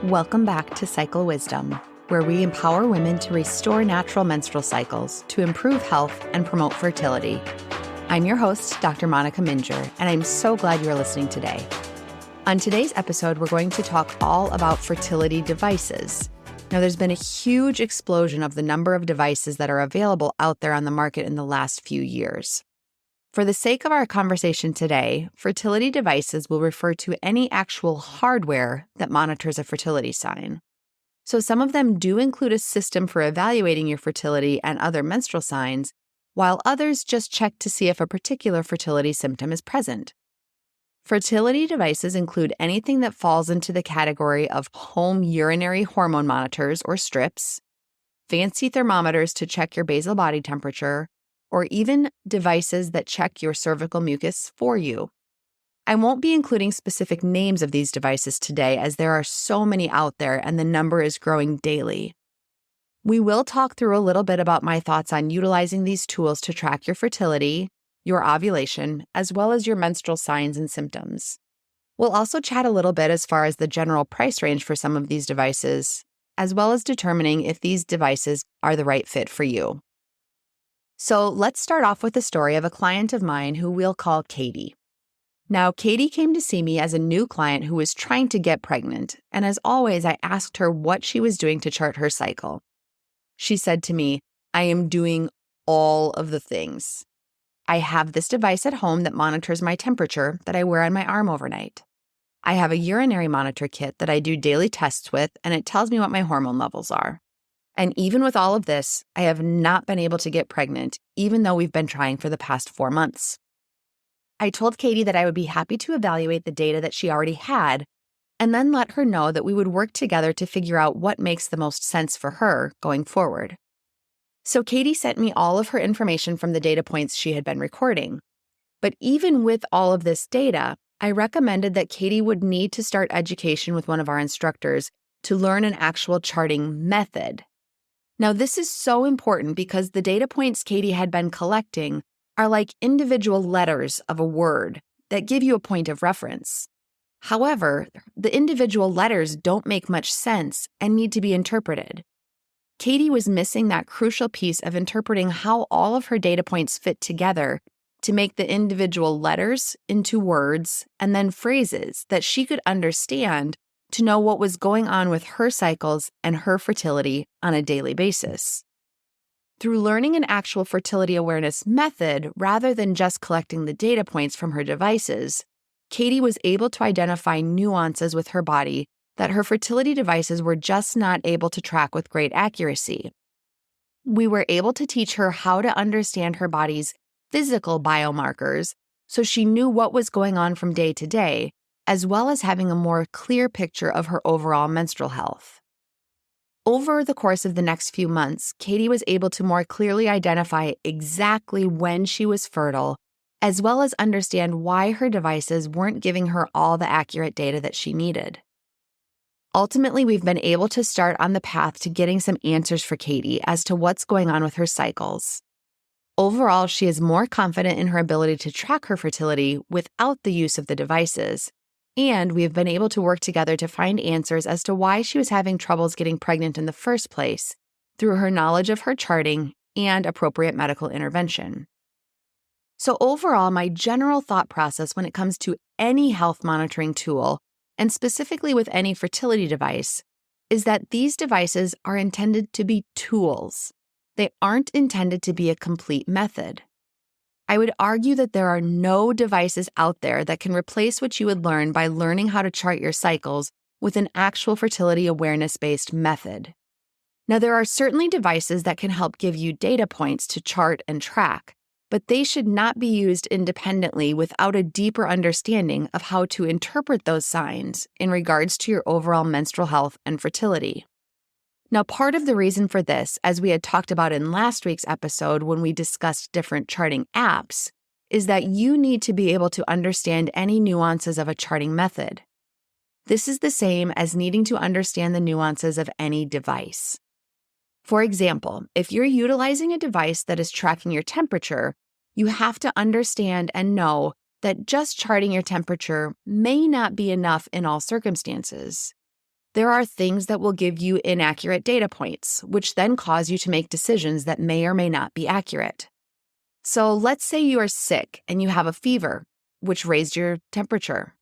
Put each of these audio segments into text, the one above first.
Welcome back to Cycle Wisdom, where we empower women to restore natural menstrual cycles to improve health and promote fertility. I'm your host, Dr. Monica Minjeur, and I'm so glad you're listening today. On today's episode, we're going to talk all about fertility devices. Now, there's been a huge explosion of the number of devices that are available out there on the market in the last few years. For the sake of our conversation today, fertility devices will refer to any actual hardware that monitors a fertility sign. So some of them do include a system for evaluating your fertility and other menstrual signs, while others just check to see if a particular fertility symptom is present. Fertility devices include anything that falls into the category of home urinary hormone monitors or strips, fancy thermometers to check your basal body temperature, or even devices that check your cervical mucus for you. I won't be including specific names of these devices today as there are so many out there and the number is growing daily. We will talk through a little bit about my thoughts on utilizing these tools to track your fertility, your ovulation, as well as your menstrual signs and symptoms. We'll also chat a little bit as far as the general price range for some of these devices, as well as determining if these devices are the right fit for you. So let's start off with the story of a client of mine who we'll call Katie. Now, Katie came to see me as a new client who was trying to get pregnant, and as always, I asked her what she was doing to chart her cycle. She said to me, "I am doing all of the things. I have this device at home that monitors my temperature that I wear on my arm overnight. I have a urinary monitor kit that I do daily tests with, and it tells me what my hormone levels are. And even with all of this, I have not been able to get pregnant, even though we've been trying for the past 4 months." I told Katie that I would be happy to evaluate the data that she already had, and then let her know that we would work together to figure out what makes the most sense for her going forward. So Katie sent me all of her information from the data points she had been recording. But even with all of this data, I recommended that Katie would need to start education with one of our instructors to learn an actual charting method. Now, this is so important because the data points Katie had been collecting are like individual letters of a word that give you a point of reference. However, the individual letters don't make much sense and need to be interpreted. Katie was missing that crucial piece of interpreting how all of her data points fit together to make the individual letters into words and then phrases that she could understand to know what was going on with her cycles and her fertility on a daily basis. Through learning an actual fertility awareness method rather than just collecting the data points from her devices, Katie was able to identify nuances with her body that her fertility devices were just not able to track with great accuracy. We were able to teach her how to understand her body's physical biomarkers so she knew what was going on from day to day, as well as having a more clear picture of her overall menstrual health. Over the course of the next few months, Katie was able to more clearly identify exactly when she was fertile, as well as understand why her devices weren't giving her all the accurate data that she needed. Ultimately, we've been able to start on the path to getting some answers for Katie as to what's going on with her cycles. Overall, she is more confident in her ability to track her fertility without the use of the devices, and we have been able to work together to find answers as to why she was having troubles getting pregnant in the first place through her knowledge of her charting and appropriate medical intervention. So overall, my general thought process when it comes to any health monitoring tool, and specifically with any fertility device, is that these devices are intended to be tools. They aren't intended to be a complete method. I would argue that there are no devices out there that can replace what you would learn by learning how to chart your cycles with an actual fertility awareness-based method. Now, there are certainly devices that can help give you data points to chart and track, but they should not be used independently without a deeper understanding of how to interpret those signs in regards to your overall menstrual health and fertility. Now, part of the reason for this, as we had talked about in last week's episode when we discussed different charting apps, is that you need to be able to understand any nuances of a charting method. This is the same as needing to understand the nuances of any device. For example, if you're utilizing a device that is tracking your temperature, you have to understand and know that just charting your temperature may not be enough in all circumstances. There are things that will give you inaccurate data points, which then cause you to make decisions that may or may not be accurate. So let's say you are sick and you have a fever, which raised your temperature.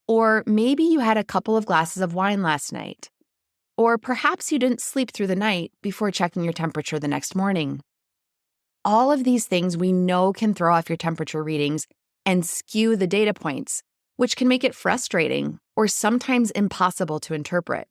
Or maybe you had a couple of glasses of wine last night. Or perhaps you didn't sleep through the night before checking your temperature the next morning. All of these things we know can throw off your temperature readings and skew the data points, which can make it frustrating or sometimes impossible to interpret.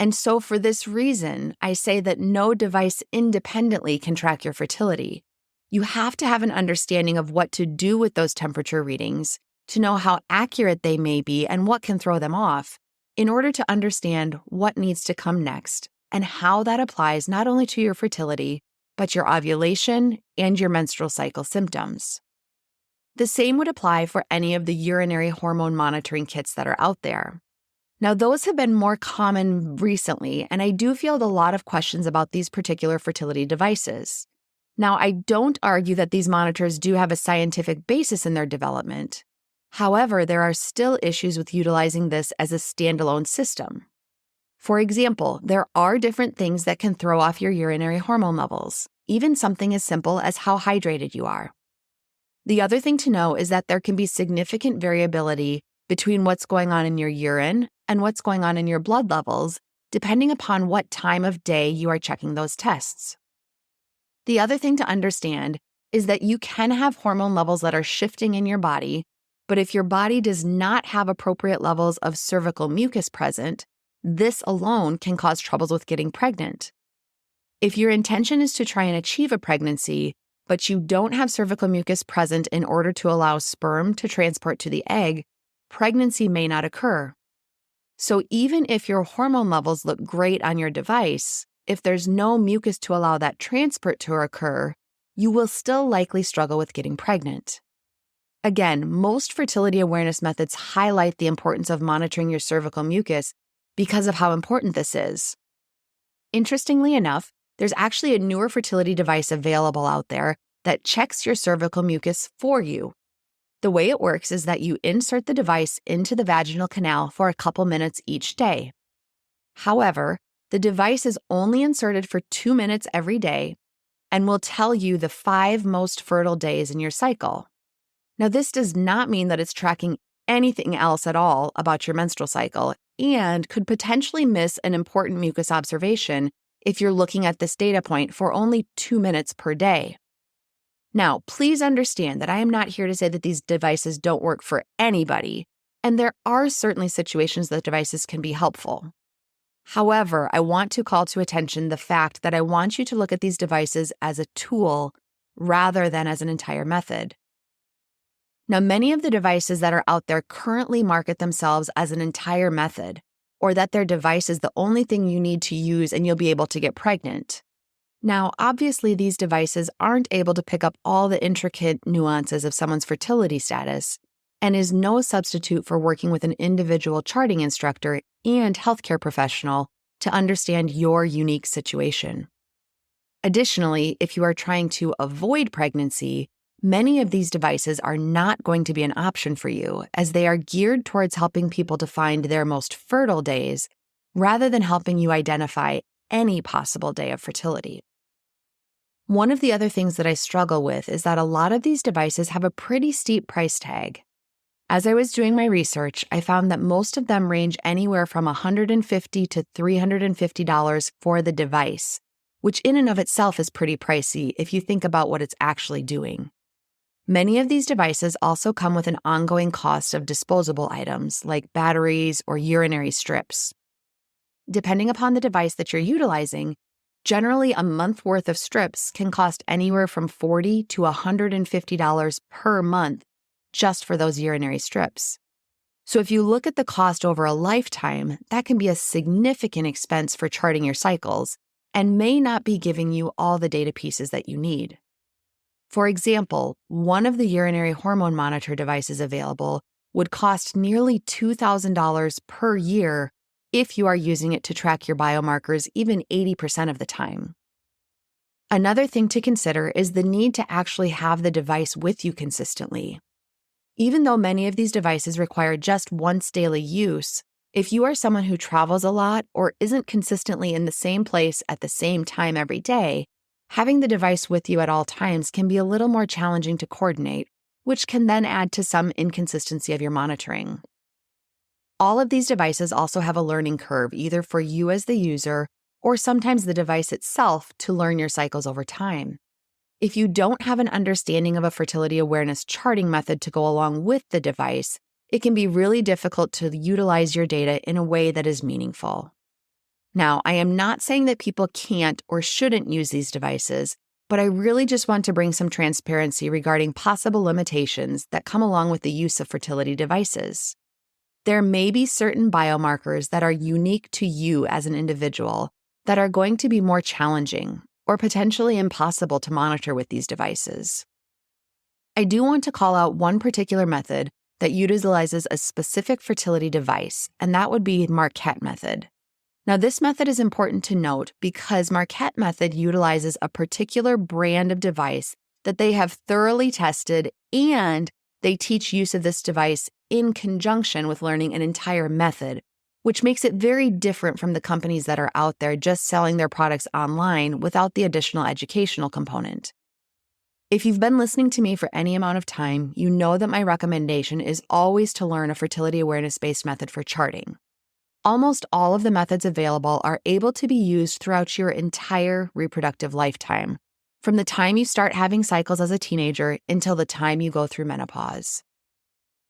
And so for this reason, I say that no device independently can track your fertility. You have to have an understanding of what to do with those temperature readings to know how accurate they may be and what can throw them off in order to understand what needs to come next and how that applies not only to your fertility, but your ovulation and your menstrual cycle symptoms. The same would apply for any of the urinary hormone monitoring kits that are out there. Now, those have been more common recently, and I do field a lot of questions about these particular fertility devices. Now, I don't argue that these monitors do have a scientific basis in their development. However, there are still issues with utilizing this as a standalone system. For example, there are different things that can throw off your urinary hormone levels, even something as simple as how hydrated you are. The other thing to know is that there can be significant variability between what's going on in your urine and what's going on in your blood levels, depending upon what time of day you are checking those tests. The other thing to understand is that you can have hormone levels that are shifting in your body, but if your body does not have appropriate levels of cervical mucus present, this alone can cause troubles with getting pregnant. If your intention is to try and achieve a pregnancy, but you don't have cervical mucus present in order to allow sperm to transport to the egg, pregnancy may not occur. So even if your hormone levels look great on your device, if there's no mucus to allow that transport to occur, you will still likely struggle with getting pregnant. Again, most fertility awareness methods highlight the importance of monitoring your cervical mucus because of how important this is. Interestingly enough, there's actually a newer fertility device available out there that checks your cervical mucus for you. The way it works is that you insert the device into the vaginal canal for a couple minutes each day. However, the device is only inserted for 2 minutes every day and will tell you the 5 most fertile days in your cycle. Now, this does not mean that it's tracking anything else at all about your menstrual cycle and could potentially miss an important mucus observation if you're looking at this data point for only 2 minutes per day. Now, please understand that I am not here to say that these devices don't work for anybody, and there are certainly situations that devices can be helpful. However, I want to call to attention the fact that I want you to look at these devices as a tool rather than as an entire method. Now, many of the devices that are out there currently market themselves as an entire method, or that their device is the only thing you need to use and you'll be able to get pregnant. Now, obviously, these devices aren't able to pick up all the intricate nuances of someone's fertility status and is no substitute for working with an individual charting instructor and healthcare professional to understand your unique situation. Additionally, if you are trying to avoid pregnancy, many of these devices are not going to be an option for you, as they are geared towards helping people to find their most fertile days rather than helping you identify any possible day of fertility. One of the other things that I struggle with is that a lot of these devices have a pretty steep price tag. As I was doing my research, I found that most of them range anywhere from $150 to $350 for the device, which in and of itself is pretty pricey if you think about what it's actually doing. Many of these devices also come with an ongoing cost of disposable items like batteries or urinary strips. Depending upon the device that you're utilizing, generally a month worth of strips can cost anywhere from $40 to $150 per month just for those urinary strips. So if you look at the cost over a lifetime, that can be a significant expense for charting your cycles and may not be giving you all the data pieces that you need. For example, one of the urinary hormone monitor devices available would cost nearly $2,000 per year if you are using it to track your biomarkers even 80% of the time. Another thing to consider is the need to actually have the device with you consistently. Even though many of these devices require just once daily use, If you are someone who travels a lot or isn't consistently in the same place at the same time every day, having the device with you at all times can be a little more challenging to coordinate, which can then add to some inconsistency of your monitoring. All of these devices also have a learning curve, either for you as the user or sometimes the device itself to learn your cycles over time. If you don't have an understanding of a fertility awareness charting method to go along with the device, it can be really difficult to utilize your data in a way that is meaningful. Now, I am not saying that people can't or shouldn't use these devices, but I really just want to bring some transparency regarding possible limitations that come along with the use of fertility devices. There may be certain biomarkers that are unique to you as an individual that are going to be more challenging or potentially impossible to monitor with these devices. I do want to call out one particular method that utilizes a specific fertility device, and that would be Marquette method. Now, this method is important to note because Marquette method utilizes a particular brand of device that they have thoroughly tested, and they teach use of this device in conjunction with learning an entire method, which makes it very different from the companies that are out there just selling their products online without the additional educational component. If you've been listening to me for any amount of time, you know that my recommendation is always to learn a fertility awareness-based method for charting. Almost all of the methods available are able to be used throughout your entire reproductive lifetime, from the time you start having cycles as a teenager until the time you go through menopause.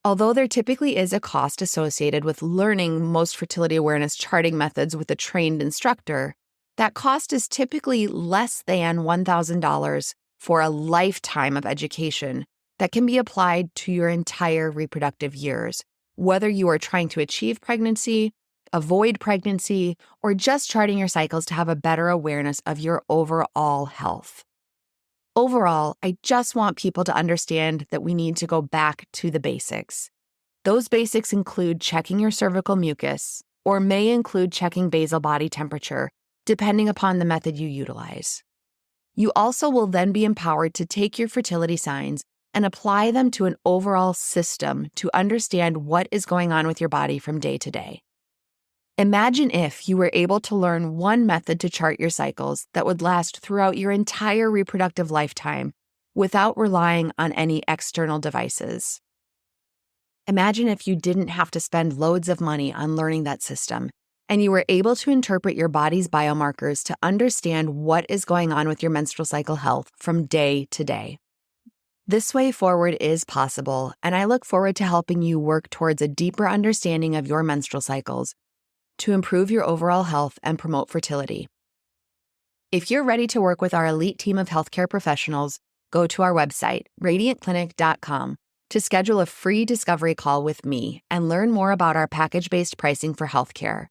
Although there typically is a cost associated with learning most fertility awareness charting methods with a trained instructor, that cost is typically less than $1,000 for a lifetime of education that can be applied to your entire reproductive years, whether you are trying to achieve pregnancy, avoid pregnancy, or just charting your cycles to have a better awareness of your overall health. Overall, I just want people to understand that we need to go back to the basics. Those basics include checking your cervical mucus, or may include checking basal body temperature, depending upon the method you utilize. You also will then be empowered to take your fertility signs and apply them to an overall system to understand what is going on with your body from day to day. Imagine if you were able to learn one method to chart your cycles that would last throughout your entire reproductive lifetime without relying on any external devices. Imagine if you didn't have to spend loads of money on learning that system, and you were able to interpret your body's biomarkers to understand what is going on with your menstrual cycle health from day to day. This way forward is possible, and I look forward to helping you work towards a deeper understanding of your menstrual cycles to improve your overall health and promote fertility. If you're ready to work with our elite team of healthcare professionals, go to our website, radiantclinic.com, to schedule a free discovery call with me and learn more about our package-based pricing for healthcare.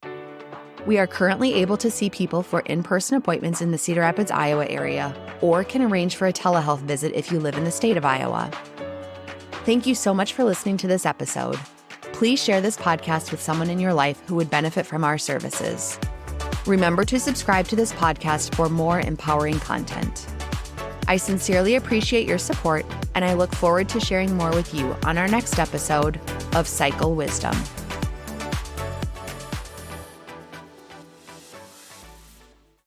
We are currently able to see people for in-person appointments in the Cedar Rapids, Iowa area, or can arrange for a telehealth visit if you live in the state of Iowa. Thank you so much for listening to this episode. Please share this podcast with someone in your life who would benefit from our services. Remember to subscribe to this podcast for more empowering content. I sincerely appreciate your support, and I look forward to sharing more with you on our next episode of Cycle Wisdom.